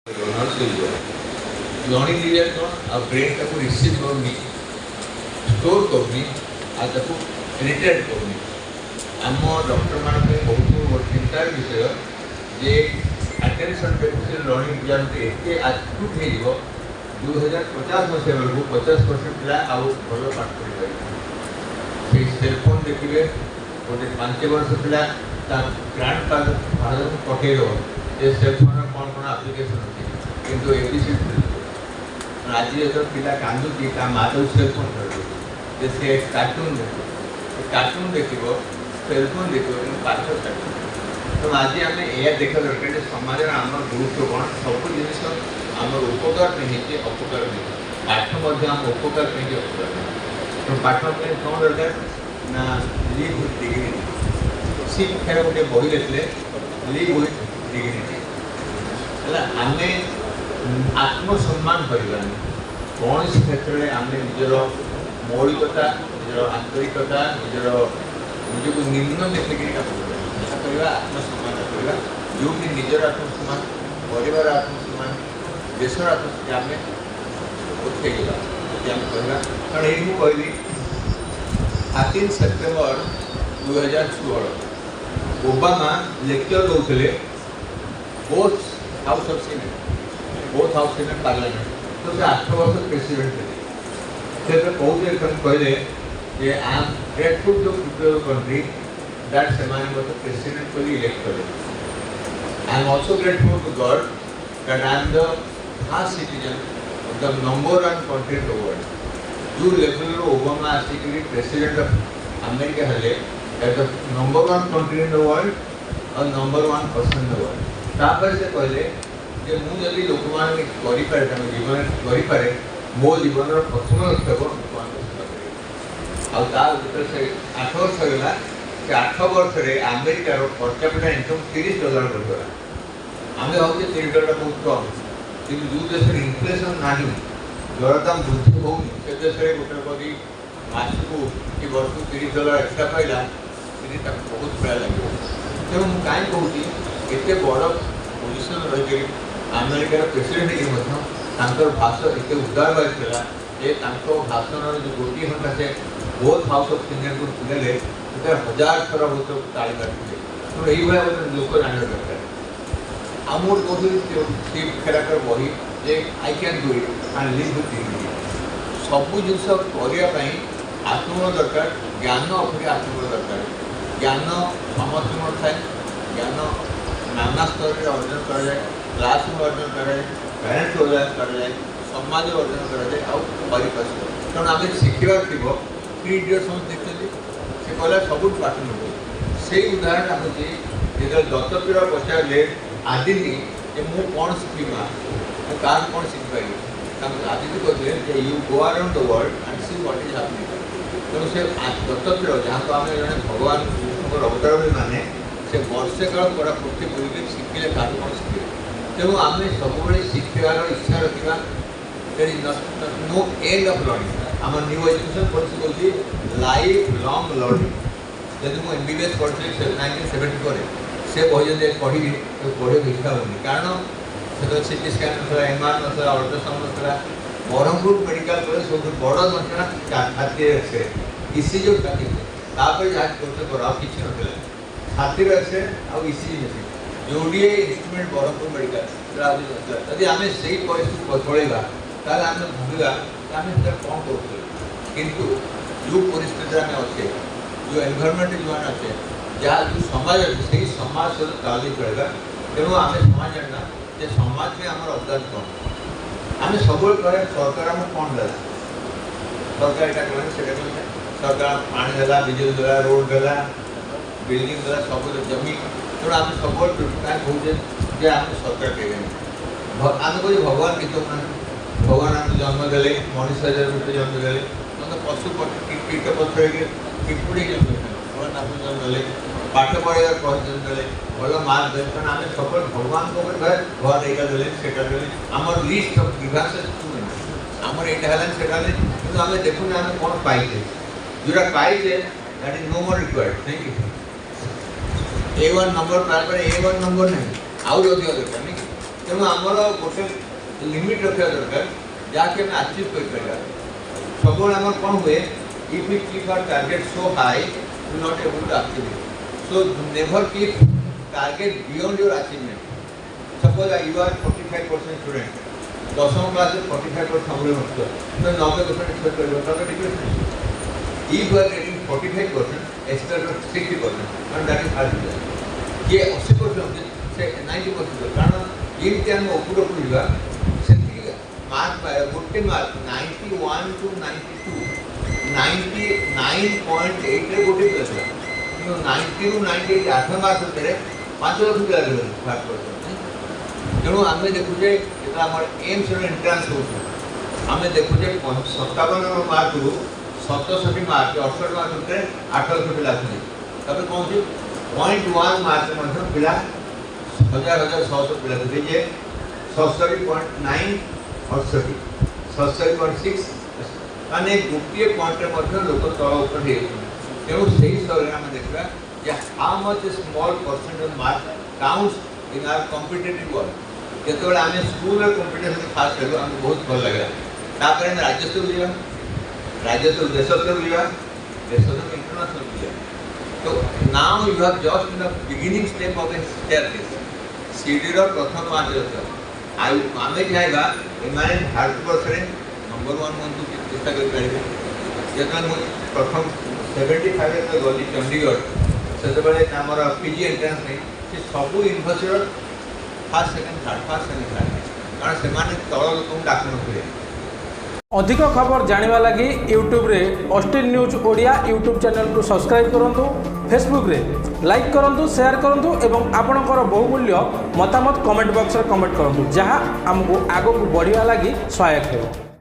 Learning leader कौन आ brain को receive करनी स्टोर करनी आ रिटेन करनी आम डॉक्टर मान बहुत चिंतार विषय जे अटेंशन डेफिसिट लर्निंग पिला एत आक्यूट हो 2050 मसीहा बेलू 50% पिला आउ भल पाठ कर सेलफोन देखिए गोटे 5 वर्ष पिला ग्रांड फादर को पठेद ये सेलफोन कौन कौन आप्लिकेशन अच्छे किंतु एबीसी आज जो पिला कांदुची माँ तो सेलफोन कर से कार्टून देखो सेलफोन देखो पाठ छाड़ तो आज आम यह देखा दरकार समाज आम गुरुत्व कौन सब जिन आम उपकार नहीं अपकार नहीं पाठ आम उपकार नहीं अपकार नहीं तो पाठ कौन दरकार ना लिव विथ डिग्निटी शिक्षा गोटे बही लेते लिव विथ डिग्निटी है आम आत्मसम्मान करवानी कौन सी क्षेत्र में आम निजर मौलिकता निजर आंतरिकता निजर निजक निम्न देखिए करवा आत्मसम्मान करवा जो कि निजर आत्मसम्मान परिवार आत्मसम्मान देशर आत्मसम्मान आम उठेगा आम कहवा कारण ये कहली 13 सेप्टेम्बर 2016 ओबामा लेक्चर दौले both house of senate parliament तो से 8 वर्ष प्रेसिडेंट थे कहते कहले कि I am grateful to people country that से प्रेसिडेंट को इलेक्ट करें I am also grateful to God that I am the first citizen of the number 1 country in the world जो लेवल ओबामा आसिक president of America हेले at the number 1 country in the world और number 1 person in the world तापर से कहले जे मुझे लोक मैंने जीवन करे मो जीवन प्रथम लक्ष्य आठ वर्ष होगा से 8 वर्ष अमेरिकार पर कैपिटा इनकम $30 करदेला आम भावे $30 बहुत कम कि जो देश इनफ्लेशन ना दरदाम वृद्धि होनी से देश में गोटे कभी मासक कि वर्ष को $30 एक्सट्रा पाइला बहुत प्राय लगे तेणु मुझे कहीं कहूँ एत बड़ पोजिशन रही अमेरिकार प्रेसिडेंट भाषण एत उदारवादी था जे भाषण जो गोटे घंटा से बोथ हाउस ऑफ सीनियर को सुनले 1000 थर बहुत ताली काटते तेणु ये लोक जाना दरकार आम कहते खेलाकर बही जे I can do it and live with dignity सब जिन करने आत्मबल दरकार ज्ञान अपेक्षा आत्मबल दरकार ज्ञान समस्त थाए ज्ञान नाना स्तर में अर्जन कराए क्लास में अर्जन कराए पेरेंट्स अर्जन कराए समाज अर्जन कराए तेणु आम शिखार थी 3 इडियट्स देखते से कहला सब पाठ मिले से उदाहरण आसूँ जो दत्तपीठ पचारे आदिनी मुझे कौन शिखी माँ मुझे क्या कौन शिखिपारि आदिनी कहते you go around the world and see what is happening तेणु से दत्तपीठ जहाँ को आम जन भगवान कृष्ण अवतार भी माने से वर्षे काल बड़ा पृथ्वी बुले शिखिले क्या कौन शिखे तेणु आम सब शिखार इच्छा रखा नो एंड ऑफ लर्निंग आम न्यू एजुकेशन पॉलिसी कहती लाइफ लॉन्ग लर्निंग जब मुझे MBBS पढ़ी 1970 पर से बही जब पढ़ी तो पढ़े इच्छा होनी कारण से सीटी स्कैन ना MR ना अल्ट्रासाउंड ना ब्रह्मपुर मेडिकल कॉलेज सब बड़ घटना छाती एक्सरे ECG तापर जहाँ करते कर किसी ना छाती एक्सरे आउ ECG मेसीन जोड़े इन्स्ट्रुमेंट ब्रह्मपुर मेडिकल यदि आम से परिस्थिति बदलवा ताल आम भाविया आम कौन कर किंतु जो परिस्थिति आम अच्छे जो एनवायरमेंट जो आम अच्छे जहाँ जो समाज अच्छे से समाज सहित ताली चलेगा तेणु आम समाज जानना जे समाज में आम अवदान कौन आम सब कहे सरकार आम कौन देला सरकार यहाँ कह सरकार पानी देला बिजुली देला रोड देला बिल्डिंग देला सब जमी तेणु आम सब कहूँ जे आम सरकार कहे आम कहे भगवान कित भगवान आम जन्म देले मनीष रूप जन्म देले मतलब पशु कीट पत्र पिपुड़ी जन्म भगवान आप जन्म देले पाठ पढ़ार जन्म देले भल मार्क दे कारण आम सब भगवान को घर यहाँ देले से आम लिस्ट ऑफ ग्रीवांसेस आमर यहाँ कि आम देखुना आम कौन पाइले जोटा पाइले that is no more required नहीं कि A1 नंबर प्राय A1 नंबर नहीं आउ अधिक दरकार नहीं तेणु आमर गोटे लिमिट रखा दरकार जहाँकि आम अचीव कर सब आम कौन हुए if we keep our target so high we not able to achieve it so never keep target beyond your achievement suppose you are 45% student 10th class 45% हमरे मत तो 90% एक्सपेक्ट कर तो difference if you are getting 45% extra 60% and that is hard to do ये 80% से 90% कारण इम्तिहान में ऊपर ऊपर हुआ सेंट्री मार्क पाया गोटे मार्क 91 to 92 99.8 रे गोटे प्लस है तो 90 to 98 आठ मार्क होते रे 5 लाख पिला रे बात करते तेणु आम देखुचे जेटा हमर एम्स रो एंट्रेंस होछ आम देखुचे 57 मार्क रु 67 मार्क 68 मार्क होते 8 लाख पिला थे तब कौन सी 0.1 मार्क में पिला हजार हजार 100 पिला थे जे 67.9 और 67.6 माने गोटे पॉइंट रे मध्य लोक तळ ऊपर हे तेणु सही स्तर आम देखा जे how much small percent of mark counts in our competitive world जेतेबेले आम स्कूल रे कॉम्पिटिशन फास्ट हेलो आम बहुत भल लागला तापर हम राज्यस्तरीय जीवा राज्यस्तरीय देशस्तरीय जीवा देशस्तरीय इंटरनेशनल जीवा तो now you have just in the beginning step of A staircase सीढ़ी रो प्रथम पांच आई आम चाहवा एमाने भारतवर्ष रे नंबर 1 मंतु चेष्टा कर पारे जेतन मु प्रथम 75 रे गली चंडीगढ़ सेतबेले हमर पीजी एंट्रेंस नै से सब यूनिवर्सिटी फर्स्ट सेकंड थर्ड कारण से माने तळ लोक डाक नथिले अधिक खबर जानिबा लगी यूट्यूब रे Austin news Odia YouTube channel को सब्सक्राइब करंतु फेसबुक रे लाइक करंतु शेयर करंतु एवं आपणकर बहुमूल्य मतामत कमेंट बॉक्स रे कमेंट करंतु जहां हमको आगो को बढ़िया लगी सहायक हेबो।